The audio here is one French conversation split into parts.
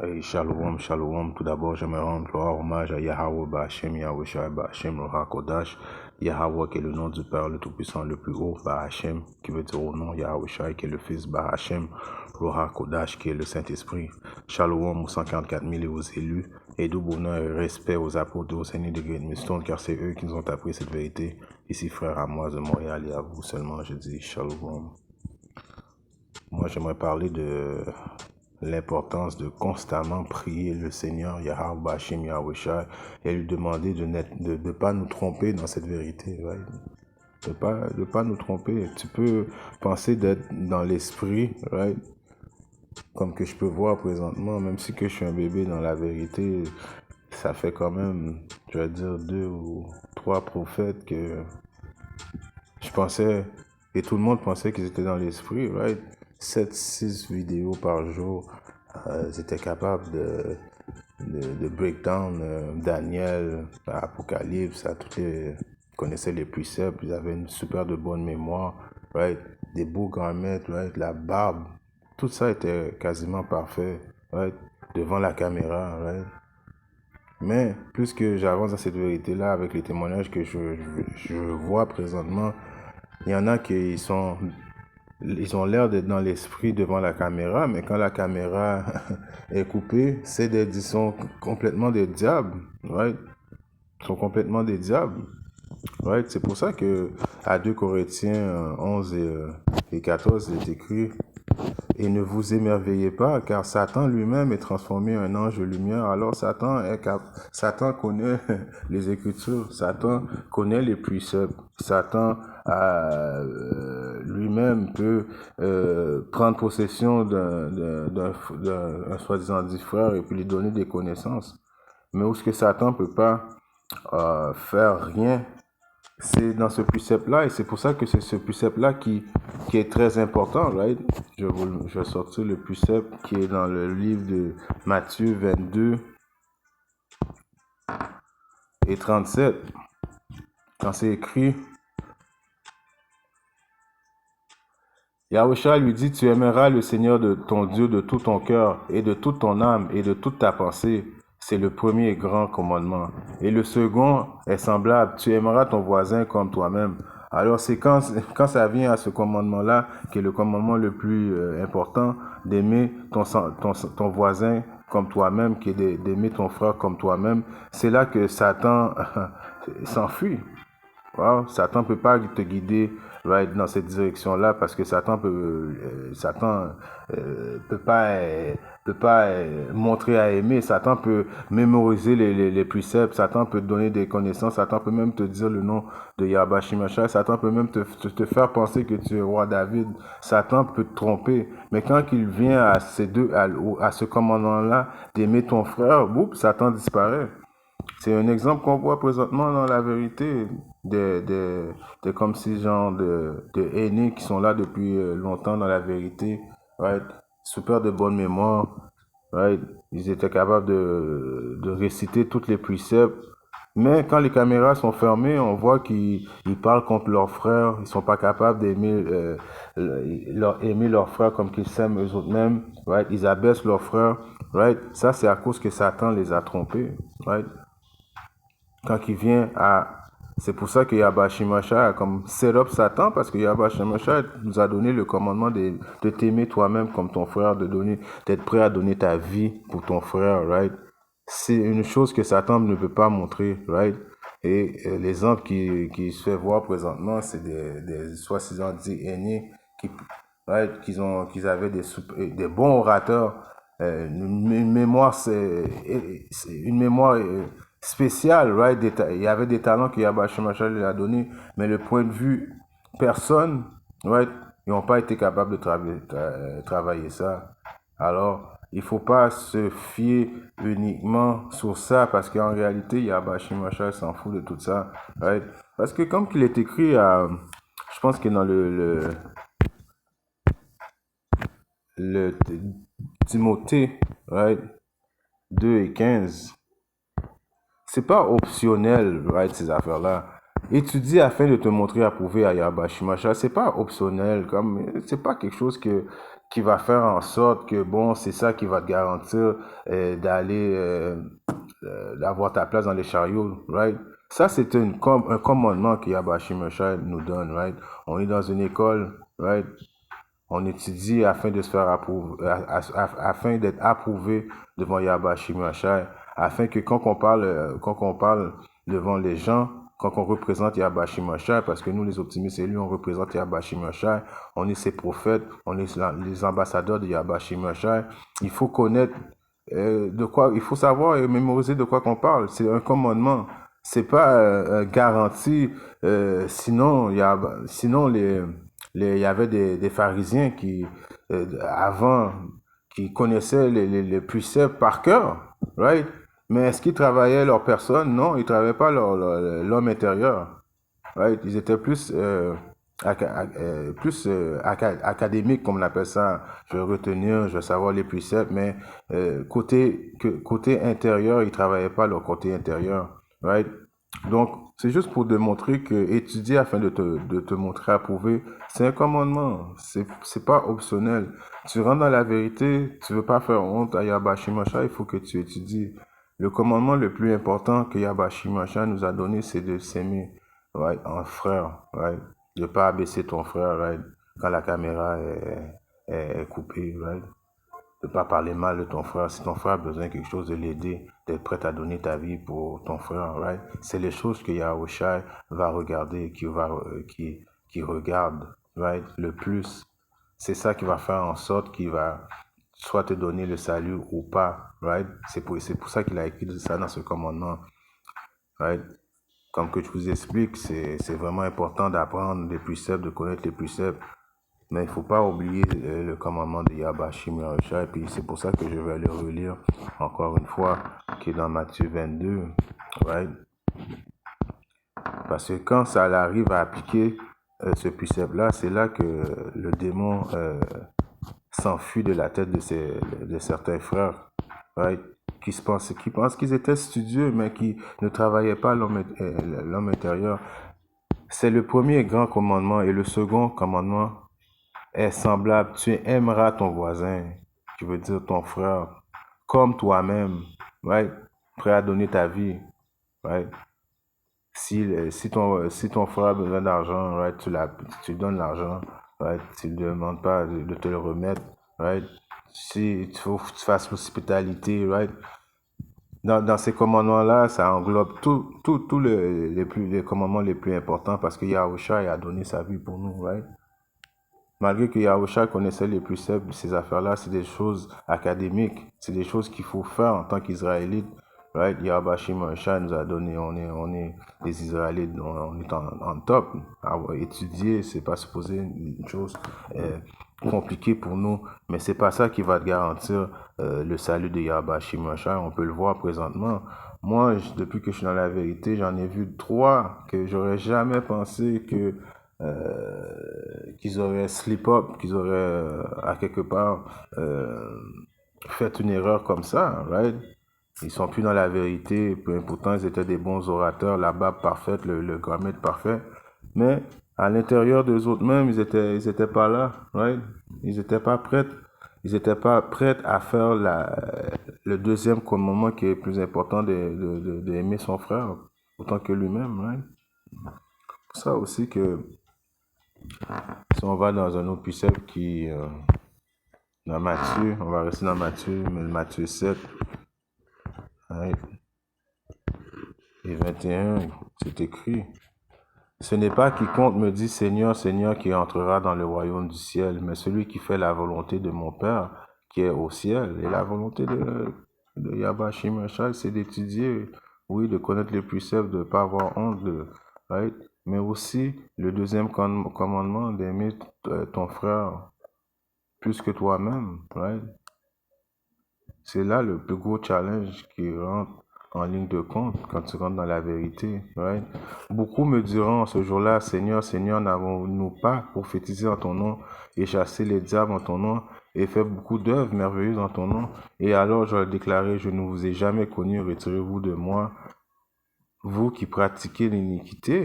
Hey, shalom, shalom. Tout d'abord, j'aimerais rendre gloire, hommage à Yahweh Ba'Hashem, Yahweh Shai Ba'Hashem, le Hakodash. Yahweh qui est le nom du Père, le Tout-Puissant, le plus haut, Ba'Hashem, qui veut dire au nom, Yahweh Shai, qui est le Fils Ba'Hashem, le Hakodash, qui est le Saint-Esprit. Shalom aux 144 000 et aux élus, et tout bonheur et respect aux apôtres, aux Seigneurs de Great Millstone, car c'est eux qui nous ont appris cette vérité. Ici, frère à moi de Montréal et à vous seulement, je dis shalom. Moi, j'aimerais parler de l'importance de constamment prier le Seigneur Yahweh Bashim Yahweh Shai et lui demander de ne pas nous tromper dans cette vérité, right? De pas nous tromper. Tu peux penser d'être dans l'esprit, right? Comme que je peux voir présentement, même si que je suis un bébé dans la vérité, ça fait quand même, je vais dire, 2 ou 3 prophètes que je pensais, et tout le monde pensait qu'ils étaient dans l'esprit, right? 7-6 vidéos par jour, ils étaient capables de break down Daniel, Apocalypse, connaissaient les préceptes, ils avaient une super de bonne mémoire, right? Des beaux grammaires, right? La barbe, tout ça était quasiment parfait, right? Devant la caméra, right? Mais plus que j'avance dans cette vérité-là, avec les témoignages que je vois présentement, il y en a qui ils ont l'air d'être dans l'esprit devant la caméra, mais quand la caméra est coupée, ils sont complètement des diables, right? Ils sont complètement des diables, right? C'est pour ça que à 2 Corinthiens 11 et 14, il est écrit: et ne vous émerveillez pas, car Satan lui-même est transformé en ange de lumière. Alors Satan connaît les Écritures, Satan connaît les préceptes, Satan lui-même peut prendre possession d'un soi-disant dit frère et puis lui donner des connaissances. Mais où est-ce que Satan peut pas faire rien, c'est dans ce précepte-là, et c'est pour ça que c'est ce précepte-là qui est très important, right? Je vais sortir le précepte qui est dans le livre de Matthieu 22 et 37. Quand c'est écrit, Yahushua lui dit: tu aimeras le Seigneur de ton Dieu de tout ton cœur et de toute ton âme et de toute ta pensée. C'est le premier grand commandement. Et le second est semblable: tu aimeras ton voisin comme toi-même. Alors c'est quand ça vient à ce commandement-là, qui est le commandement le plus important, d'aimer ton voisin comme toi-même, qui est d'aimer ton frère comme toi-même, c'est là que Satan s'enfuit. Wow, Satan peut pas te guider, right, dans cette direction-là, parce que Satan peut pas montrer à aimer. Satan peut mémoriser les préceptes. Satan peut te donner des connaissances. Satan peut même te dire le nom de Yahweh Shimashai. Satan peut même te faire penser que tu es roi David. Satan peut te tromper. Mais quand il vient à ce commandement-là d'aimer ton frère, boum, Satan disparaît. C'est un exemple qu'on voit présentement dans la vérité de comme ces gens de aînés qui sont là depuis longtemps dans la vérité, right? Super de bonne mémoire, right? Ils étaient capables de réciter toutes les préceptes. Mais quand les caméras sont fermées, on voit qu'ils parlent contre leurs frères. Ils sont pas capables d'aimer aimer leurs frères comme qu'ils s'aiment eux autres mêmes, right? Ils abaissent leurs frères, right? Ça, c'est à cause que Satan les a trompés, right? Quand il vient à... C'est pour ça que Yahweh Shimashai a comme set up Satan, parce que Yahweh Shimashai nous a donné le commandement de t'aimer toi-même comme ton frère, d'être prêt à donner ta vie pour ton frère, right? C'est une chose que Satan ne peut pas montrer, right? Et l'exemple qui se fait voir présentement, c'est des soi-disant dits aînés right, qu'ils avaient des bons orateurs, une mémoire, une mémoire spécial, right? Il y avait des talents que Yahweh Shemashah lui a donné, mais le point de vue personne, right? Ils n'ont pas été capables de travailler ça. Alors, il faut pas se fier uniquement sur ça, parce qu'en réalité, Yahweh Shemashah s'en fout de tout ça, right? Parce que comme qu'il est écrit je pense que dans le Timothée, right? 2 et 15, c'est pas optionnel, right, ces affaires-là. Étudie afin de te montrer approuvé à Yahweh Shimashah, c'est pas optionnel, c'est pas quelque chose qui va faire en sorte que, bon, c'est ça qui va te garantir d'avoir ta place dans les chariots, right? Ça, c'est un commandement que Yahweh Shai nous donne, right? On est dans une école, right? On étudie afin de se faire approuver, afin d'être approuvé devant Yahweh Shai, afin que quand on parle devant les gens, quand on représente Yahweh Shai, parce que nous, les optimistes élus, on représente Yahweh Shai, on est ses prophètes, on est les ambassadeurs de Yahweh Shai. Il faut connaître de quoi, il faut savoir et mémoriser de quoi qu'on parle. C'est un commandement. C'est pas garanti. Sinon, il y avait des pharisiens qui, avant, qui connaissaient les préceptes par cœur, right? Mais est-ce qu'ils travaillaient leur personne? Non, ils travaillaient pas l'homme intérieur, right? Ils étaient plus académiques, comme on appelle ça. Je vais retenir, je vais savoir les préceptes, mais côté intérieur, ils travaillaient pas leur côté intérieur, right? Donc, c'est juste pour démontrer que étudier afin de te montrer approuvé, c'est un commandement. C'est pas optionnel. Tu rentres dans la vérité, tu veux pas faire honte à Yahweh Shai, il faut que tu étudies. Le commandement le plus important que Yahweh Shai nous a donné, c'est de s'aimer, right, en frère, right? De pas abaisser ton frère, right? Quand la caméra est coupée, right? De pas parler mal de ton frère. Si ton frère a besoin de quelque chose, de l'aider, d'être prêt à donner ta vie pour ton frère, right? C'est les choses que Yahushua va regarder, qui regarde, right? Le plus. C'est ça qui va faire en sorte qu'il va soit te donner le salut ou pas, right? C'est pour ça qu'il a écrit ça dans ce commandement, right? Comme que je vous explique, c'est vraiment important d'apprendre les préceptes, de connaître les préceptes. Mais il ne faut pas oublier le commandement de Yahweh Shai, et puis c'est pour ça que je vais le relire encore une fois, qui est dans Matthieu 22, right? Parce que quand ça arrive à appliquer ce précepte-là, c'est là que le démon s'enfuit de la tête de certains frères, right? Qui pensent qu'ils étaient studieux, mais qui ne travaillaient pas l'homme intérieur. C'est le premier grand commandement, et le second commandement est semblable. Tu aimeras ton voisin, qui veut dire ton frère, comme toi-même, right? Prêt à donner ta vie, right? Si ton frère a besoin d'argent, right? Tu donnes l'argent, right? Tu ne demandes pas de te le remettre, right? Si il faut que tu fasses l'hospitalité, right? Dans ces commandements-là, ça englobe tous les commandements les plus importants, parce que Yahushua a donné sa vie pour nous, right? Malgré que Yahushua connaissait les préceptes, ces affaires-là, c'est des choses académiques, c'est des choses qu'il faut faire en tant qu'Israélite. Right? Yahweh Shai nous a donné, on est des Israélites, on est en top. Avoir étudié, c'est pas supposé une chose compliquée pour nous, mais c'est pas ça qui va te garantir le salut de Yahweh Shai. On peut le voir présentement. Moi, depuis que je suis dans la vérité, j'en ai vu 3 que j'aurais jamais pensé que qu'ils auraient slip up, qu'ils auraient à quelque part fait une erreur comme ça, right? Ils sont plus dans la vérité, pourtant ils étaient des bons orateurs, la barbe parfaite, le grammaire parfait, mais à l'intérieur d'eux autres même, ils étaient pas là, right? Ils étaient pas prêts à faire le deuxième commandement qui est plus important d'aimer son frère autant que lui-même, right? C'est ça aussi que si on va dans un autre précepte qui dans Matthieu, on va rester dans Matthieu, mais Matthieu 7, right? Et 21, c'est écrit. Ce n'est pas quiconque me dit Seigneur, Seigneur qui entrera dans le royaume du ciel, mais celui qui fait la volonté de mon Père qui est au ciel. Et la volonté de Yahweh Shai, c'est d'étudier, oui, de connaître les préceptes, de ne pas avoir honte, right? Mais aussi le deuxième commandement d'aimer ton frère plus que toi-même, right? C'est là le plus gros challenge qui rentre en ligne de compte quand tu rentres dans la vérité, right? Beaucoup me diront ce jour-là, Seigneur, Seigneur, n'avons-nous pas prophétisé en ton nom et chassé les diables en ton nom et fait beaucoup d'œuvres merveilleuses en ton nom? Et alors je leur déclarais, je ne vous ai jamais connu, retirez-vous de moi, vous qui pratiquez l'iniquité,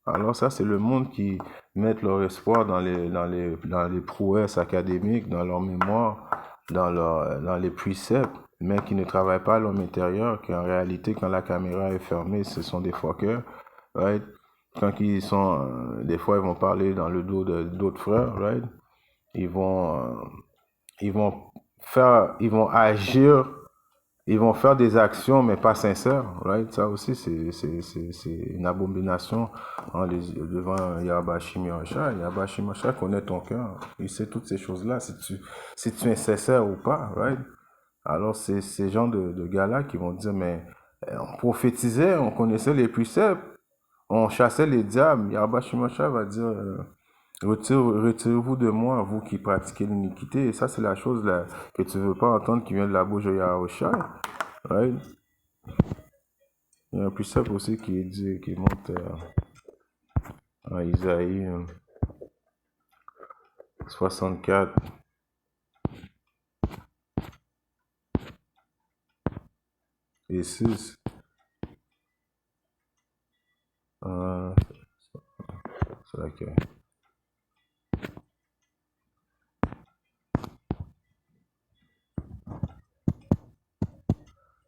Alors ça, c'est le monde qui met leur espoir dans les prouesses académiques, dans leur mémoire, dans les préceptes, mais qui ne travaillent pas à l'homme intérieur, qui en réalité, quand la caméra est fermée, ce sont des fuckers, right? Quand ils sont, des fois, ils vont parler dans le dos d'autres frères, right? Ils vont, ils vont ils vont agir, ils vont faire des actions, mais pas sincères, right? Ça aussi, c'est une abomination devant Yahweh Shimosha. Yahweh Shimosha connaît ton cœur. Il sait toutes ces choses-là, si tu es sincère ou pas, right? Alors, c'est ces gens de gars-là qui vont dire, mais on prophétisait, on connaissait les préceptes, on chassait les diables. Yahweh Shimosha va dire, retirez-vous de moi, vous qui pratiquez l'iniquité. Et ça, c'est la chose là, que tu veux pas entendre qui vient de la bouche de Yahushua. Right? Il y a un précepte aussi qui est dit, qui monte en Isaïe 64 et 6. C'est laquelle?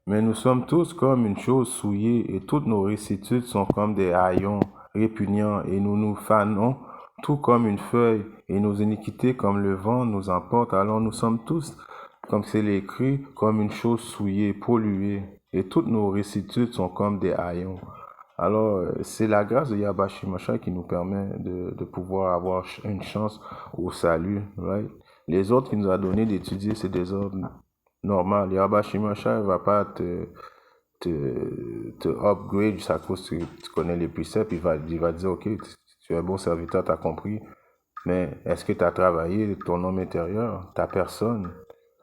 Mais nous sommes tous comme une chose souillée, et toutes nos récitudes sont comme des haillons répugnants, et nous nous fanons tout comme une feuille, et nos iniquités comme le vent nous emportent. Alors nous sommes tous, comme c'est écrit, comme une chose souillée, polluée, et toutes nos récitudes sont comme des haillons. Alors, c'est la grâce de Yahweh Shimosha qui nous permet de pouvoir avoir une chance au salut, right? Les autres qu'il nous a donné d'étudier, c'est des ordres normaux. Yahweh Shimosha ne va pas te upgrade à cause que tu connais les préceptes. Il va dire, OK, tu es un bon serviteur, tu as compris, mais est-ce que tu as travaillé ton homme intérieur, ta personne?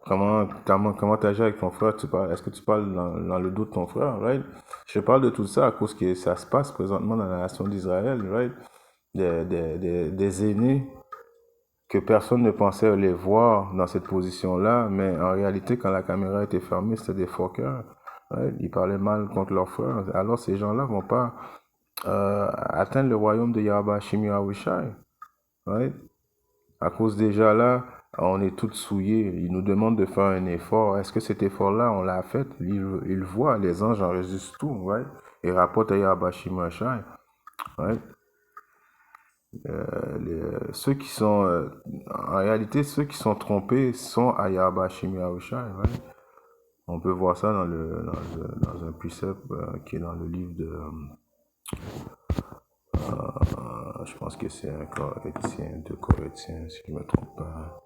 Comment tu agis avec ton frère? Est-ce que tu parles dans le dos de ton frère, right? Je parle de tout ça à cause que ça se passe présentement dans la nation d'Israël, right? Des aînés que personne ne pensait les voir dans cette position-là, mais en réalité, quand la caméra était fermée, c'était des fuckers, right? Ils parlaient mal contre leurs frères. Alors, ces gens-là vont pas atteindre le royaume de Yahweh Shimi Yahushai, right? À cause déjà là, on est tous souillés. Il nous demande de faire un effort. Est-ce que cet effort-là, on l'a fait? Il voit, les anges enregistrent tout, right? Et rapportent à Yabashi Mashai, right? Ceux qui sont, en réalité, ceux qui sont trompés sont à Yabashi Mashai, right? On peut voir ça dans un précepte qui est dans le livre de, je pense que c'est un Corinthien, de Corinthiens, si je ne me trompe pas.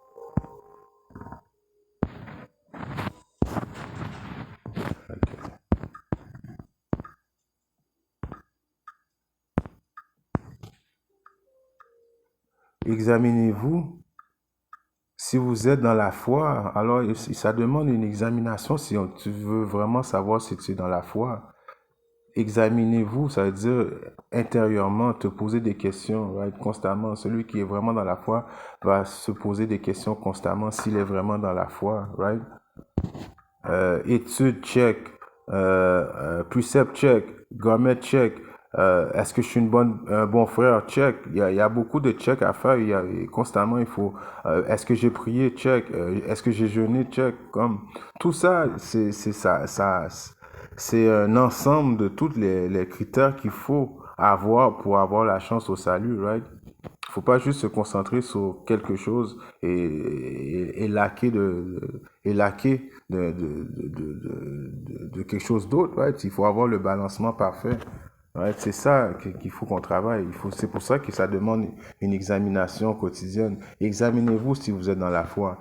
Examinez-vous si vous êtes dans la foi. Alors, ça demande une examination si tu veux vraiment savoir si tu es dans la foi. Examinez-vous, ça veut dire intérieurement te poser des questions, right, constamment. Celui qui est vraiment dans la foi va se poser des questions constamment s'il est vraiment dans la foi, right? Étude check, precept check, garment check. Est-ce que je suis un bon frère? Check. Il y a beaucoup de checks à faire. Constamment, il faut. Est-ce que j'ai prié? Check. Est-ce que j'ai jeûné? Check. Comme tout ça, c'est un ensemble de tous les critères qu'il faut avoir pour avoir la chance au salut, right? Il faut pas juste se concentrer sur quelque chose et laquer de quelque chose d'autre, right? Il faut avoir le balancement parfait. Right? C'est ça qu'il faut qu'on travaille. C'est pour ça que ça demande une examination quotidienne. Examinez-vous si vous êtes dans la foi.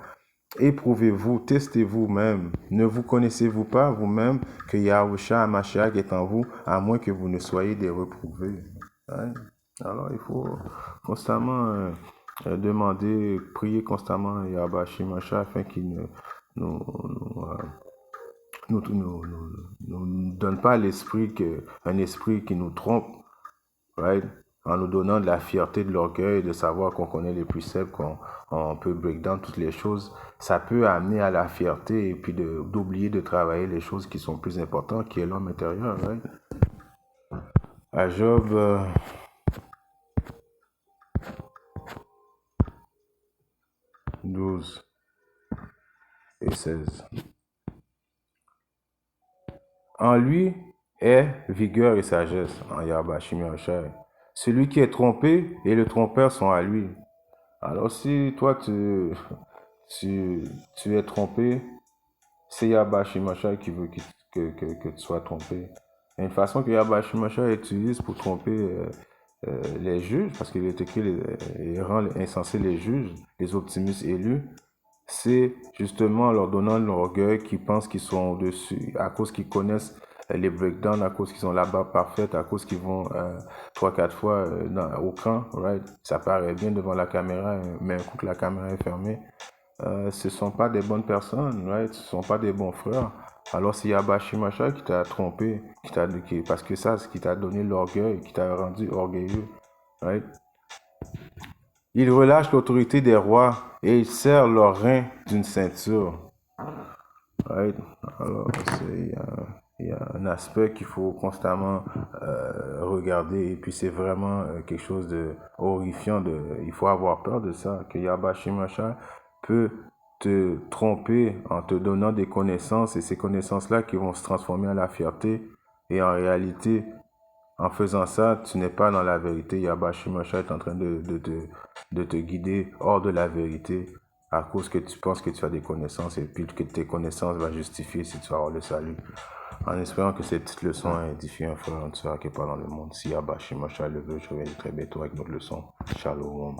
Éprouvez-vous, testez vous-même. Ne vous connaissez-vous pas vous-même que Yahushua Hamashiach est en vous, à moins que vous ne soyez des reprouvés. Right? Alors, il faut constamment demander, prier constamment à Yahweh Shimosha afin qu'il nous, nous donne pas un esprit qui nous trompe, right? En nous donnant de la fierté, de l'orgueil, de savoir qu'on connaît les préceptes, qu'on peut break down toutes les choses. Ça peut amener à la fierté et puis d'oublier de travailler les choses qui sont plus importantes, qui est l'homme intérieur, right? À Job 12 et 16. En lui est vigueur et sagesse, en Yahweh Hashem Yahushua. Celui qui est trompé et le trompeur sont à lui. Alors si toi tu es trompé, c'est Yahweh Hashem Yahushua qui veut que tu sois trompé. Et une façon que Yahweh Hashem Yahushua utilise pour tromper les juges, parce qu'il est écrit, il rend insensés les juges, les optimistes élus, c'est justement en leur donnant l'orgueil qu'ils pensent qu'ils sont au-dessus, à cause qu'ils connaissent les breakdowns, à cause qu'ils ont la barbe parfaite, à cause qu'ils vont 3-4 fois au camp, right? Ça paraît bien devant la caméra, mais un coup que la caméra est fermée, ce ne sont pas des bonnes personnes, right? Ce ne sont pas des bons frères. Alors c'est Yahweh Hashem Yahushua qui t'a trompé, parce que ça, c'est qui t'a donné l'orgueil, qui t'a rendu orgueilleux, right? Il relâche l'autorité des rois et il serre leurs reins d'une ceinture. Right? Alors, il y a un aspect qu'il faut constamment regarder et puis c'est vraiment quelque chose de horrifiant. Il faut avoir peur de ça, que Yahweh Hashem Yahushua peut te tromper en te donnant des connaissances et ces connaissances-là qui vont se transformer en la fierté et en réalité, en faisant ça, tu n'es pas dans la vérité. Yahweh Hashem Yahushua est en train de te guider hors de la vérité à cause que tu penses que tu as des connaissances et puis que tes connaissances vont justifier si tu vas avoir le salut. En espérant que cette petite leçon a édifié un frère en tout cas qui est pas dans le monde. Si Yahweh Hashem Yahushua le veut, je reviens très bientôt avec notre leçon. Shalom.